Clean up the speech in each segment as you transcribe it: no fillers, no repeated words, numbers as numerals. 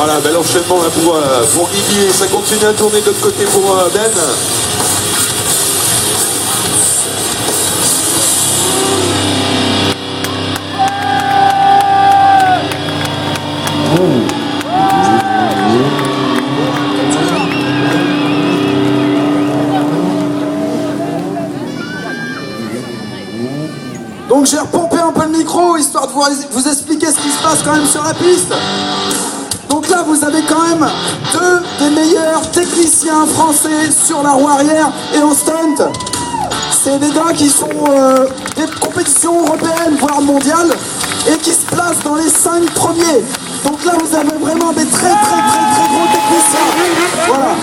Voilà, bel enchaînement là pour Guigui et ça continue à tourner de l'autre côté pour Ben. Donc j'ai repompé un peu le micro histoire de vous expliquer ce qui se passe quand même sur la piste. Donc là vous avez quand même deux des meilleurs techniciens français sur la roue arrière et en stunt. C'est des gars qui sont des compétitions européennes voire mondiales et qui se placent dans les 5 premiers. Donc là vous avez vraiment des très gros techniciens. Voilà.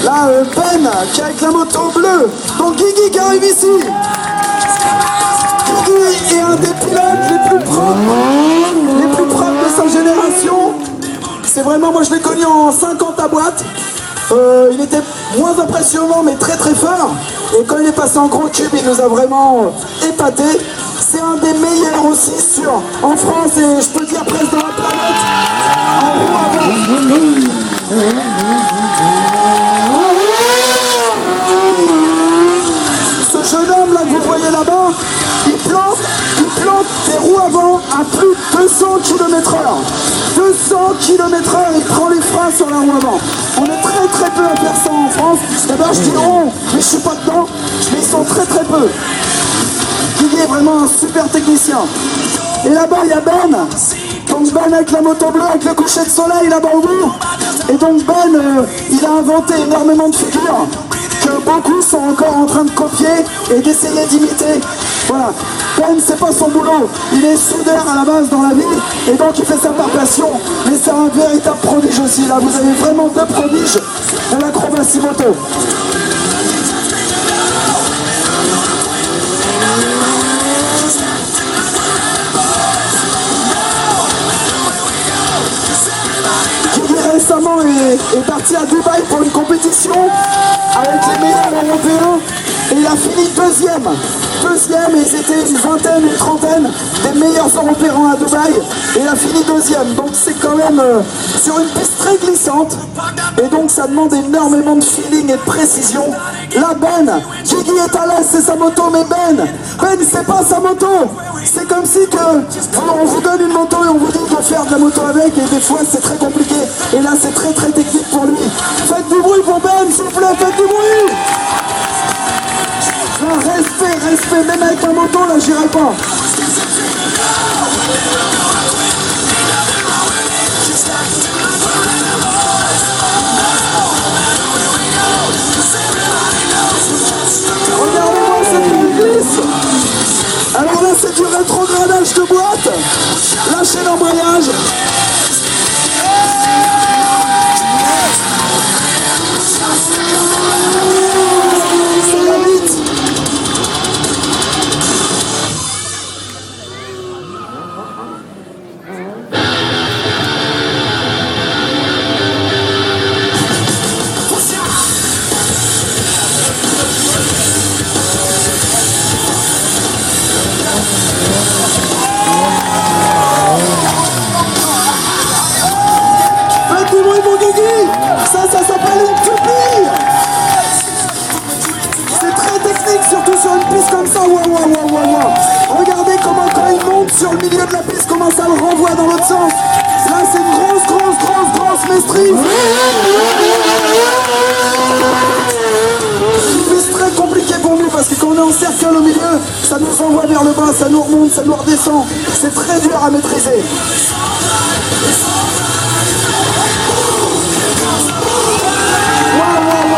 Là Ben qui est avec la moto bleue. Donc Guigui qui arrive ici. Guigui est un des pilotes les plus propres de sa génération. C'est vraiment, moi je l'ai connu en 50 à boîte. Il était moins impressionnant mais très fort. Et quand il est passé en gros cube, il nous a vraiment épaté. C'est un des meilleurs aussi en France et je peux dire presque dans la planète. En roue avant. Ce jeune homme là que vous voyez là-bas, il plante des roues avant à plus de 200 km/h. 200 km/h, il prend les freins sur la roue avant. On est très peu à faire ça en France. D'abord je dis non, mais je suis pas dedans, mais ils sont très peu. Guigui est vraiment un super technicien. Et là-bas il y a Ben. Donc Ben avec la moto bleue, avec le coucher de soleil là-bas au bout. Et donc Ben, il a inventé énormément de figures que beaucoup sont encore en train de copier et d'essayer d'imiter. Voilà. Ben, c'est pas son boulot. Il est soudeur à la base dans la vie et donc il fait ça par passion. Mais c'est un véritable prodige aussi. Là, vous avez vraiment deux prodiges de l'acrobatie moto. Récemment est parti à Dubaï pour une compétition avec les meilleurs européens et il a fini deuxième et c'était une vingtaine, une trentaine des meilleurs européens à Dubaï et il a fini deuxième. Donc c'est quand même sur une piste très glissante et donc ça demande énormément de feeling et de précision. Là Ben, Guigui est à l'aise, c'est sa moto, mais Ben c'est pas sa moto. C'est comme si on vous donne une moto et on vous dit de faire de la moto avec et des fois c'est très compliqué. Et là c'est très technique pour lui. Faites du bruit pour Ben, s'il vous plaît, faites du bruit. Non, respect, même avec la moto là j'irai pas. Regardez-moi cette glisse. Alors là c'est du rétrogradage de boîte. Lâchez l'embrayage. Ça va vite. Faites du bruit pour Guigui. Ça s'appelle une pupille. C'est très technique, surtout sur une piste comme ça. Wow. Regardez comment quand il monte sur le milieu de la piste, comment ça le renvoie dans l'autre sens. Là c'est une grosse maîtrise. Une piste très compliquée pour nous parce que quand on est en cercle au milieu, ça nous envoie vers le bas, ça nous remonte, ça nous redescend. C'est très dur à maîtriser.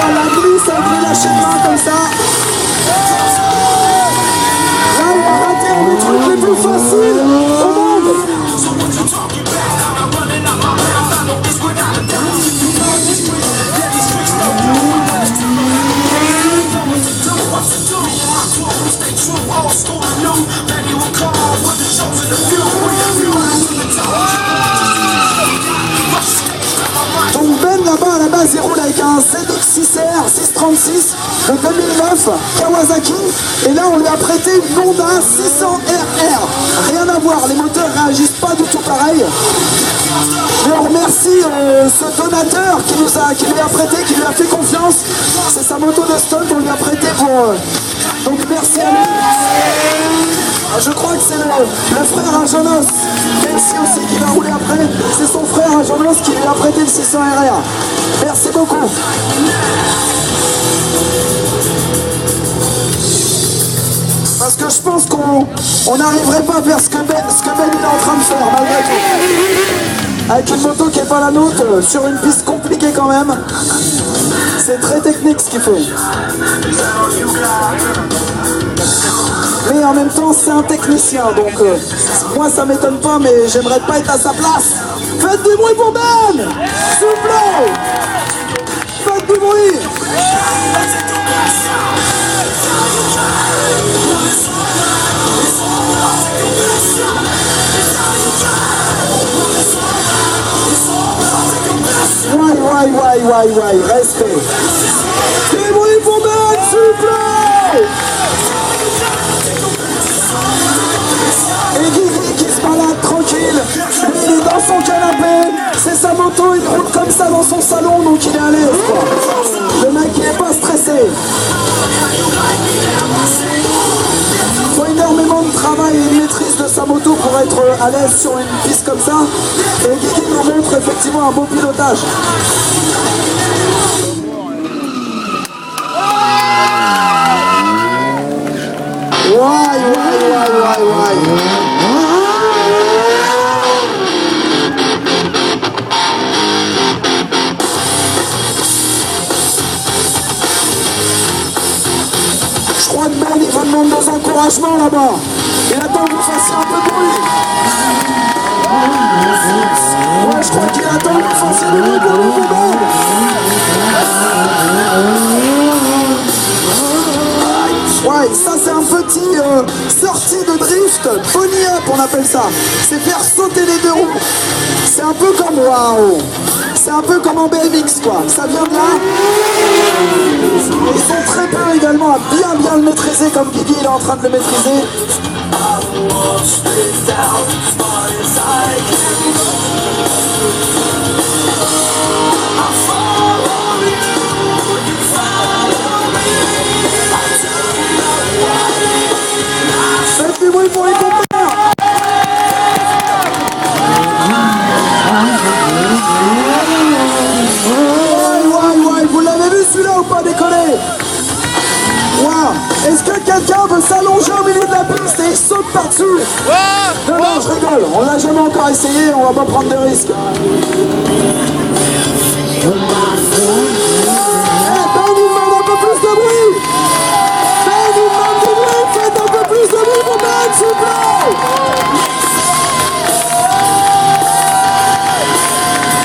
La glisse avec les lâchers de main comme ça. Là on va rater un des trucs les plus faciles au monde. Donc Ben là-bas à la base il roule avec un ZX6R 636 de 2009 Kawasaki et là on lui a prêté une Honda 600RR. Rien à voir. voir, les moteurs réagissent pas du tout pareil. Mais on remercie ce donateur qui lui a prêté, qui lui a fait confiance. C'est sa moto de stunt, on lui a prêté pour... donc merci à lui. Je crois que c'est le frère à Jonas, Kelsey aussi qui va rouler après. C'est son frère à Jonas qui lui a prêté le 600 RR. Merci beaucoup. Parce que je pense qu'on n'arriverait pas à faire ce que Ben il est en train de faire, malgré tout. Avec une moto qui n'est pas la nôtre, sur une piste compliquée quand même. C'est très technique ce qu'il fait. Mais en même temps, c'est un technicien, donc moi ça m'étonne pas, mais j'aimerais pas être à sa place. Faites du bruit pour Ben, s'il vous plaît. Faites du bruit. Ouais, respect. Du bruit pour Ben, s'il vous plaît. Et Guigui qui se balade tranquille, lui il est dans son canapé, c'est sa moto, il roule comme ça dans son salon, donc il est à l'aise quoi. Le mec il est pas stressé. Il faut énormément de travail et de maîtrise de sa moto pour être à l'aise sur une piste comme ça. Et Guigui nous montre effectivement un beau pilotage. Ouais. Je crois que Ben il va demander des encouragements là-bas. Il attend que vous fassiez un peu de bruit. Ouais, je crois qu'il attend que vous fassiez du bruit pour nous, Ben. Ouais, ça c'est un petit sortie de drift, pony up on appelle ça. C'est faire sauter les deux roues. C'est un peu comme waouh. C'est un peu comme en BMX quoi. Ça vient de là. Ils sont très peu également à bien le maîtriser comme Guigui il est en train de le maîtriser. Faites du bruit pour les compères. Ouais, vous l'avez vu celui-là ou pas décoller? Wow. Est-ce que quelqu'un veut s'allonger au milieu de la piste et il saute par-dessus? Non, je rigole, on l'a jamais encore essayé, on va pas prendre de risques.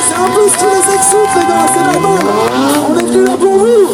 C'est un peu ce qui les excite les gars, c'est normal. On est venus là pour vous.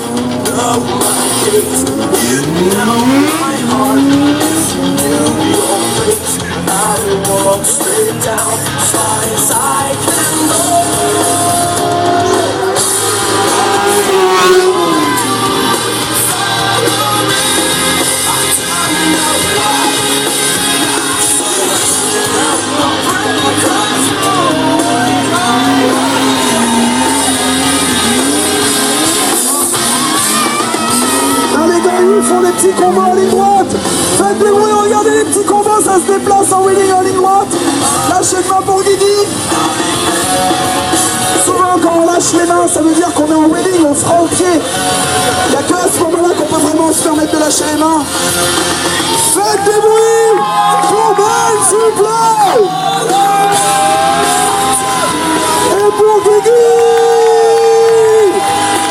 Ils font des petits combos en ligne droite. Faites des bruits, regardez les petits combos, ça se déplace en wheeling en ligne droite. Lâchez le main pour Guigui. Souvent quand on lâche les mains, ça veut dire qu'on est en wheeling, on fera au pied. Il n'y a qu'à ce moment-là qu'on peut vraiment se permettre de lâcher les mains. Faites des bruits pour Ben, s'il vous plaît. Et pour Guigui.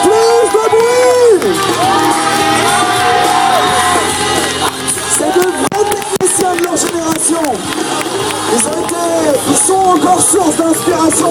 Plus de bruit. C'est de vrais techniciens de leur génération. Ils sont encore source d'inspiration.